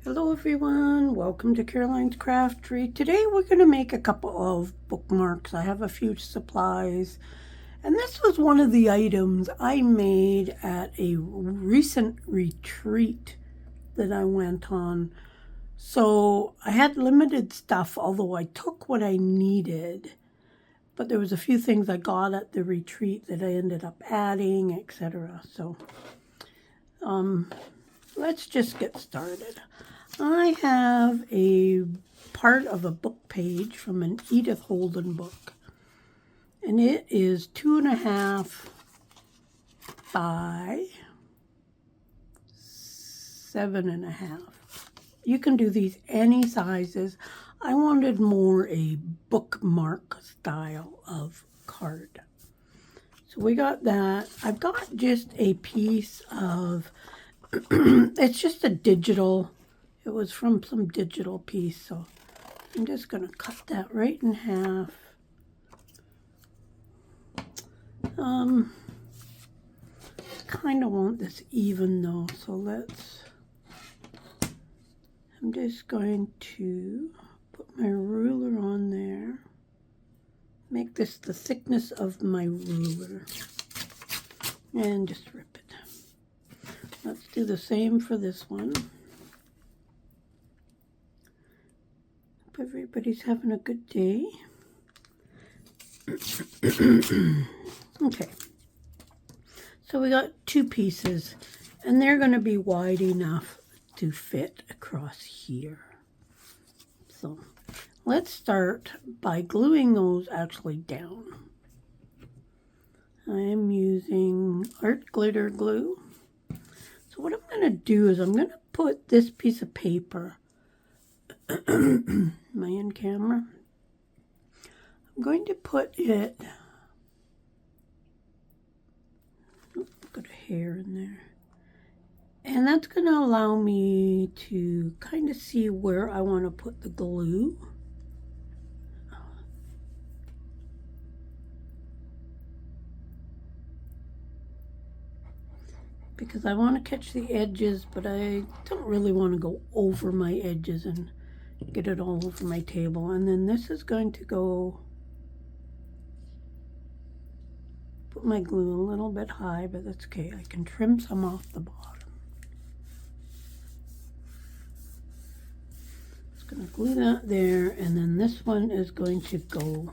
Hello everyone, welcome to Caroline's Craft Tree. Today we're going to make a couple of bookmarks. I have a few supplies, and this was one of the items I made at a recent retreat that I went on. So I had limited stuff, although I took what I needed, but there was a few things I got at the retreat that I ended up adding, etc. So let's just get started. I have a part of a book page from an Edith Holden book, and it is 2.5 by 7.5. You can do these any sizes. I wanted more a bookmark style of card. So we got that. I've got just a piece of, it's just a digital. It was from some digital piece, so I'm just going to cut that right in half. Kind of want this even though, so I'm just going to put my ruler on there. Make this the thickness of my ruler. And just rip it. Let's do the same for this one. Hope everybody's having a good day. Okay. So we got two pieces, and they're going to be wide enough to fit across here. So let's start by gluing those actually down. I am using art glitter glue. So what I'm going to do is I'm going to put this piece of paper, my in camera, I'm going to put it, got a hair in there, and that's going to allow me to kind of see where I want to put the glue. Because I want to catch the edges, but I don't really want to go over my edges and get it all over my table. And then this is going to go, put my glue a little bit high, but that's okay. I can trim some off the bottom. Just going to glue that there, and then this one is going to go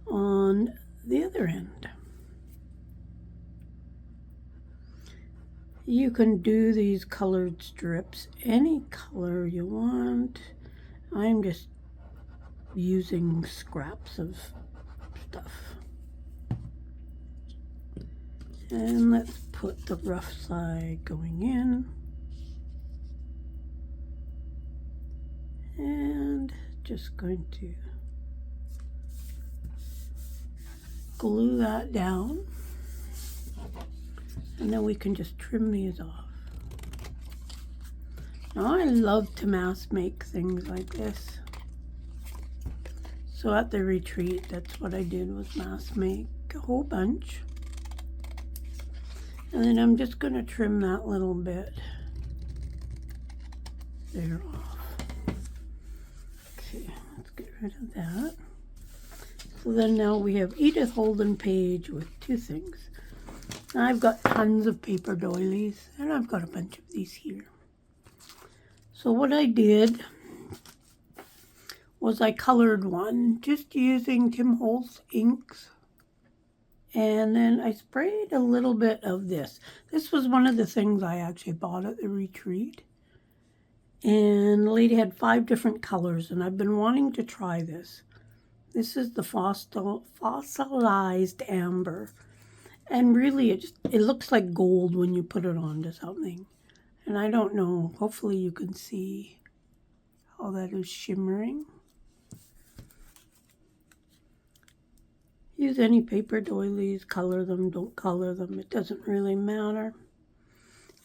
on the other end. You can do these colored strips any color you want. I'm just using scraps of stuff. And let's put the rough side going in. And just going to glue that down. And then we can just trim these off. Now I love to mass make things like this. So at the retreat, that's what I did, was mass make a whole bunch. And then I'm just going to trim that little bit there off. Okay, let's get rid of that. So then now we have Edith Holden page with two things. I've got tons of paper doilies, and I've got a bunch of these here. So what I did was I colored one just using Tim Holtz inks, and then I sprayed a little bit of this. This was one of the things I actually bought at the retreat, and the lady had 5 different colors, and I've been wanting to try this. This is the fossilized amber. And really, it looks like gold when you put it onto something. And I don't know, hopefully you can see how that is shimmering. Use any paper doilies, color them, don't color them, it doesn't really matter.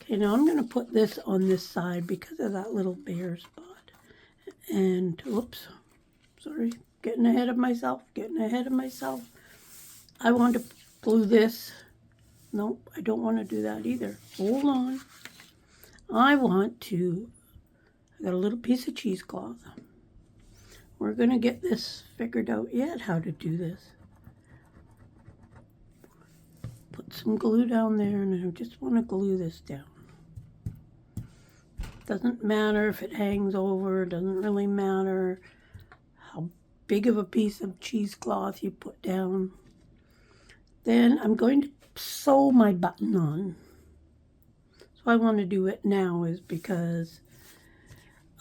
Okay, now I'm going to put this on this side because of that little bare spot. And, whoops, sorry, getting ahead of myself. I want to glue this. Nope, I don't want to do that either. Hold on. I got a little piece of cheesecloth. We're going to get this figured out yet, how to do this. Put some glue down there, and I just want to glue this down. Doesn't matter if it hangs over, doesn't really matter how big of a piece of cheesecloth you put down. Then I'm going to sew my button on. So I want to do it now is because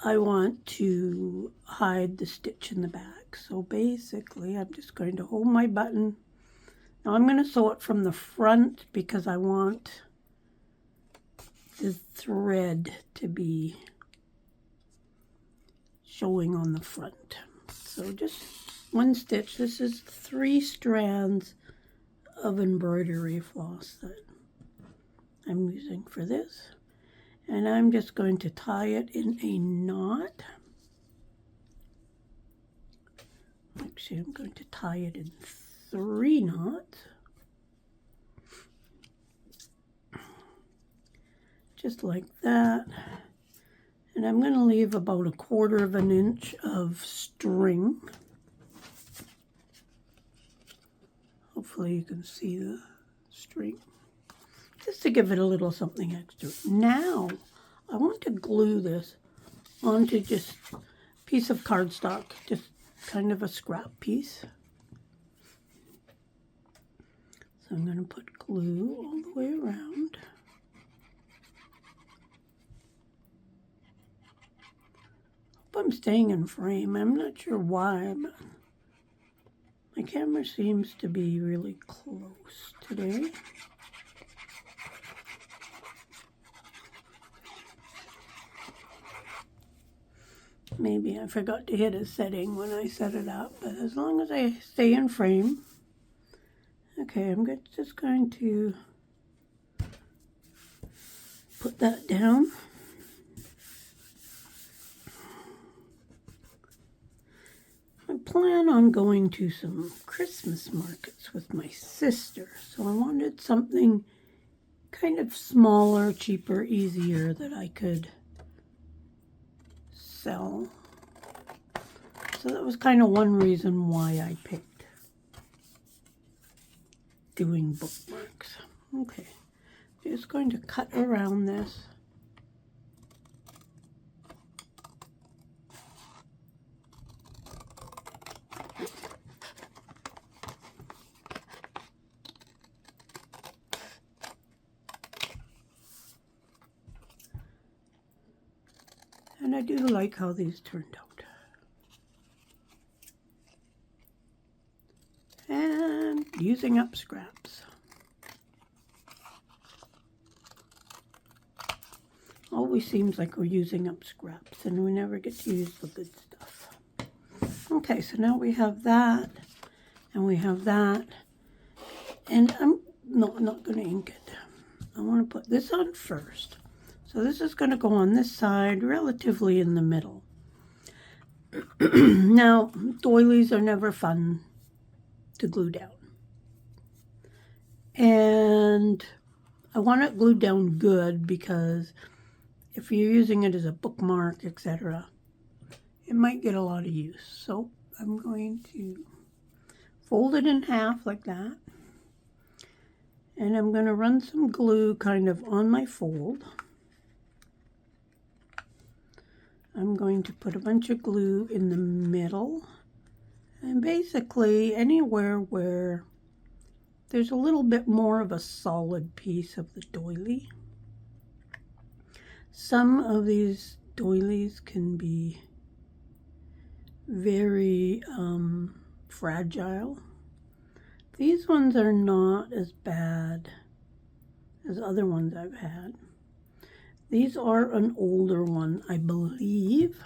I want to hide the stitch in the back. So basically I'm just going to hold my button. Now I'm going to sew it from the front because I want the thread to be showing on the front. So just one stitch. This is 3 strands of embroidery floss that I'm using for this. And I'm just going to tie it in a knot. Actually, I'm going to tie it in 3 knots. Just like that. And I'm going to leave about 1/4 of an inch of string. Hopefully you can see the string. Just to give it a little something extra. Now, I want to glue this onto just a piece of cardstock, just kind of a scrap piece. So I'm going to put glue all the way around. Hope I'm staying in frame. I'm not sure why, but my camera seems to be really close today. Maybe I forgot to hit a setting when I set it up, but as long as I stay in frame. Okay, I'm just going to put that down. I plan on going to some Christmas markets with my sister, so I wanted something kind of smaller, cheaper, easier that I could sell. So that was kind of one reason why I picked doing bookmarks. Okay, just going to cut around this. And I do like how these turned out. And using up scraps. Always seems like we're using up scraps and we never get to use the good stuff. Okay, so now we have that and we have that. And I'm not going to ink it. I want to put this on first. So this is going to go on this side, relatively in the middle. Now, doilies are never fun to glue down. And I want it glued down good because if you're using it as a bookmark, etc., it might get a lot of use. So I'm going to fold it in half like that. And I'm going to run some glue kind of on my fold. I'm going to put a bunch of glue in the middle and basically anywhere where there's a little bit more of a solid piece of the doily. Some of these doilies can be very fragile. These ones are not as bad as other ones I've had. These are an older one, I believe.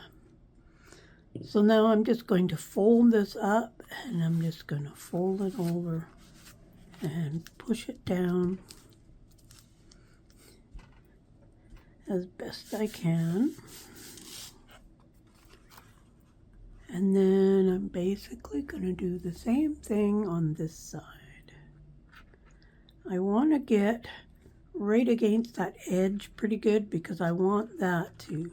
So now I'm just going to fold this up and I'm just going to fold it over and push it down as best I can. And then I'm basically going to do the same thing on this side. I want to get right against that edge pretty good because I want that to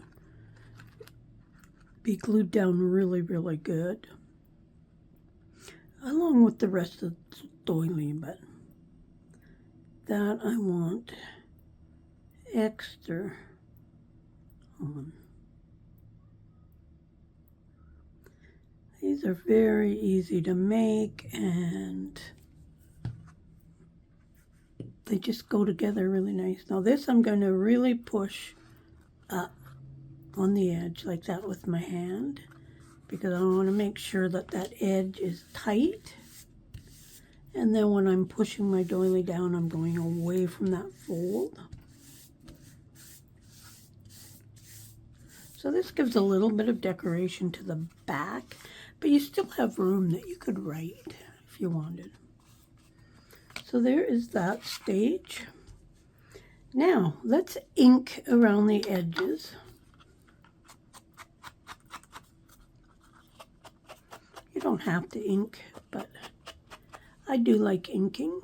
be glued down really, really good, along with the rest of the doily, but that I want extra on. These are very easy to make and they just go together really nice. Now this I'm going to really push up on the edge like that with my hand because I want to make sure that that edge is tight. And then when I'm pushing my doily down, I'm going away from that fold. So this gives a little bit of decoration to the back, but you still have room that you could write if you wanted. So there is that stage. Now let's ink around the edges. You don't have to ink, but I do like inking.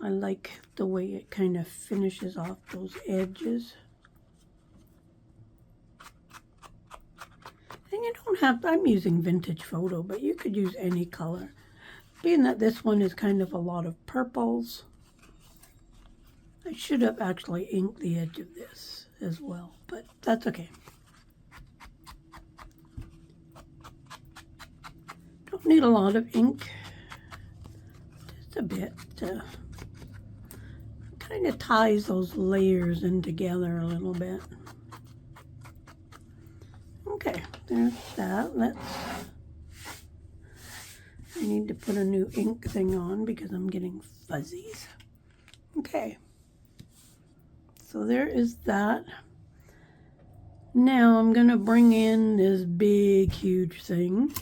I like the way it kind of finishes off those edges. And you don't have to, I'm using vintage photo, but you could use any color. Being that this one is kind of a lot of purples, I should have actually inked the edge of this as well, but that's okay. Don't need a lot of ink, just a bit. Kind of ties those layers in together a little bit. Okay, there's that. I need to put a new ink thing on because I'm getting fuzzies. Okay, so there is that. Now I'm gonna bring in this big, huge thing.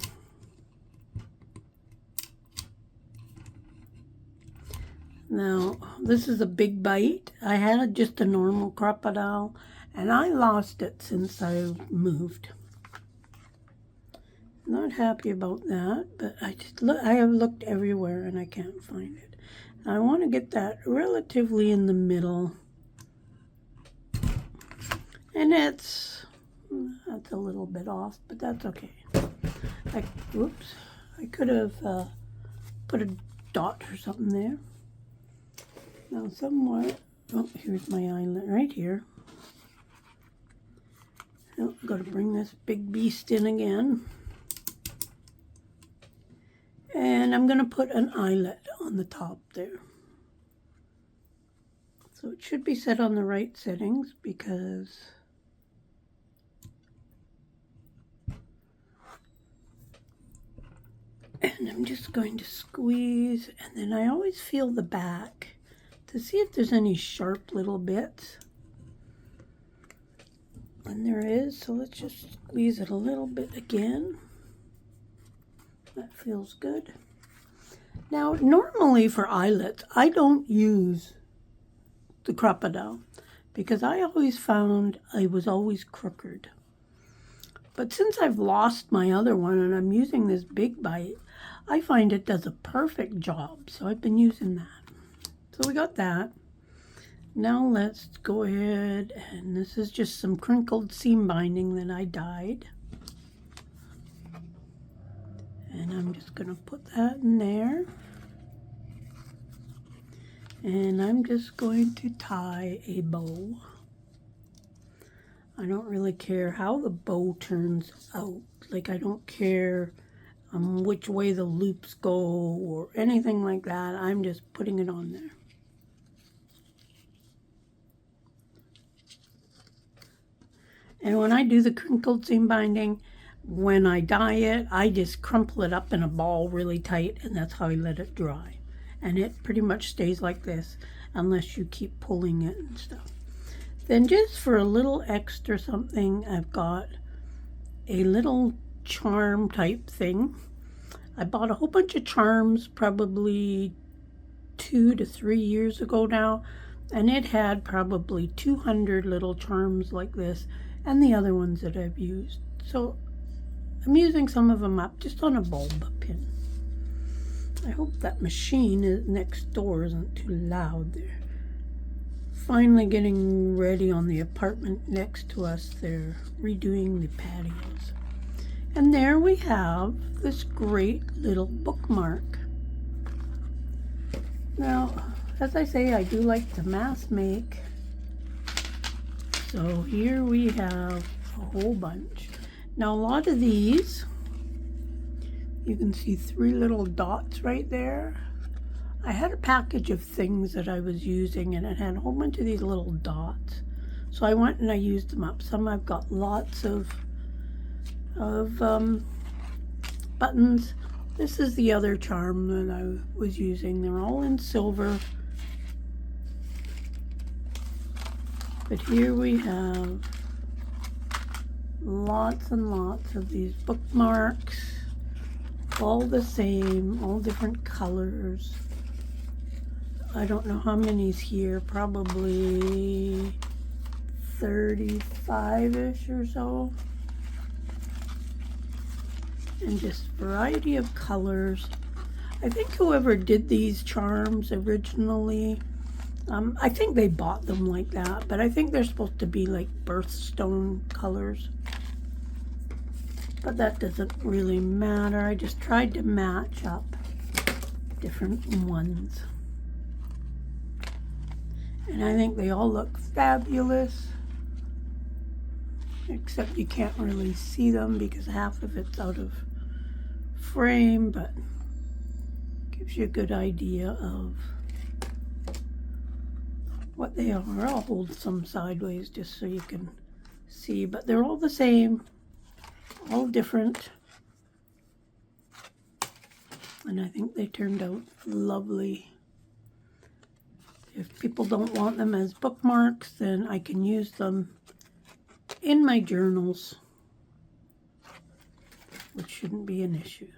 Now, this is a big bite. I had just a normal crocodile, and I lost it since I moved. Not happy about that, but I have looked everywhere and I can't find it. I want to get that relatively in the middle, and that's a little bit off, but that's okay. Whoops, I could have put a dot or something there. Now somewhere, oh, here's my eyelet right here. Oh, I've got to bring this big beast in again. And I'm going to put an eyelet on the top there. So it should be set on the right settings because and I'm just going to squeeze, and then I always feel the back to see if there's any sharp little bits. And there is, so let's just squeeze it a little bit again. That feels good. Now, normally for eyelets, I don't use the crocodile because I always found I was always crooked. But since I've lost my other one and I'm using this big bite, I find it does a perfect job. So I've been using that. So we got that. Now let's go ahead, and this is just some crinkled seam binding that I dyed. And I'm just going to put that in there. And I'm just going to tie a bow. I don't really care how the bow turns out. Like, I don't care which way the loops go or anything like that. I'm just putting it on there. And when I do the crinkled seam binding, when I dye it, I just crumple it up in a ball really tight, and that's how I let it dry. And it pretty much stays like this unless you keep pulling it and stuff. Then just for a little extra something, I've got a little charm type thing. I bought a whole bunch of charms probably 2 to 3 years ago now, and it had probably 200 little charms like this and the other ones that I've used. So I'm using some of them up just on a bulb pin. I hope that machine next door isn't too loud. They're finally getting ready on the apartment next to us. They're redoing the patios. And there we have this great little bookmark. Now, as I say, I do like to mass make. So here we have a whole bunch. Now a lot of these, you can see 3 little dots right there. I had a package of things that I was using and it had a whole bunch of these little dots. So I went and I used them up. Some I've got lots of buttons. This is the other charm that I was using. They're all in silver. But here we have lots and lots of these bookmarks, all the same, all different colors. I don't know how many's here, probably 35-ish or so. And just variety of colors. I think whoever did these charms originally, I think they bought them like that, but I think they're supposed to be like birthstone colors. But that doesn't really matter. I just tried to match up different ones. And I think they all look fabulous. Except you can't really see them because half of it's out of frame, but gives you a good idea of what they are. I'll hold some sideways just so you can see, but they're all the same, all different. And I think they turned out lovely. If people don't want them as bookmarks, then I can use them in my journals, which shouldn't be an issue.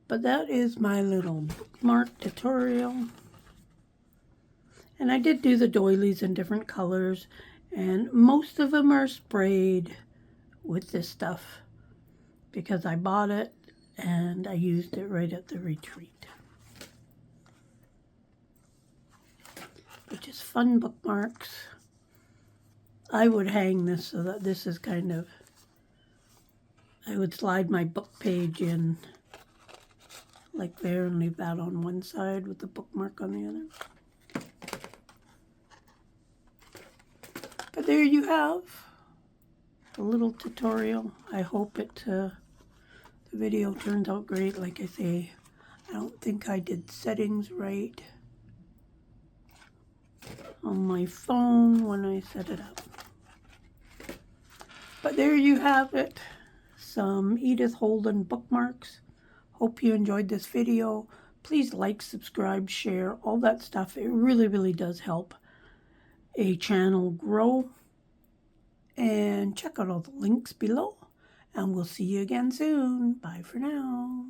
But that is my little bookmark tutorial. And I did do the doilies in different colors, and most of them are sprayed with this stuff because I bought it and I used it right at the retreat. But just fun bookmarks. I would hang this so that this is kind of, I would slide my book page in like there and leave that on one side with the bookmark on the other. But there you have a little tutorial. I hope the video turns out great. Like I say, I don't think I did settings right on my phone when I set it up. But there you have it, some Edith Holden bookmarks. Hope you enjoyed this video. Please like, subscribe, share, all that stuff. It really, really does help a channel grow. And check out all the links below. And we'll see you again soon. Bye for now.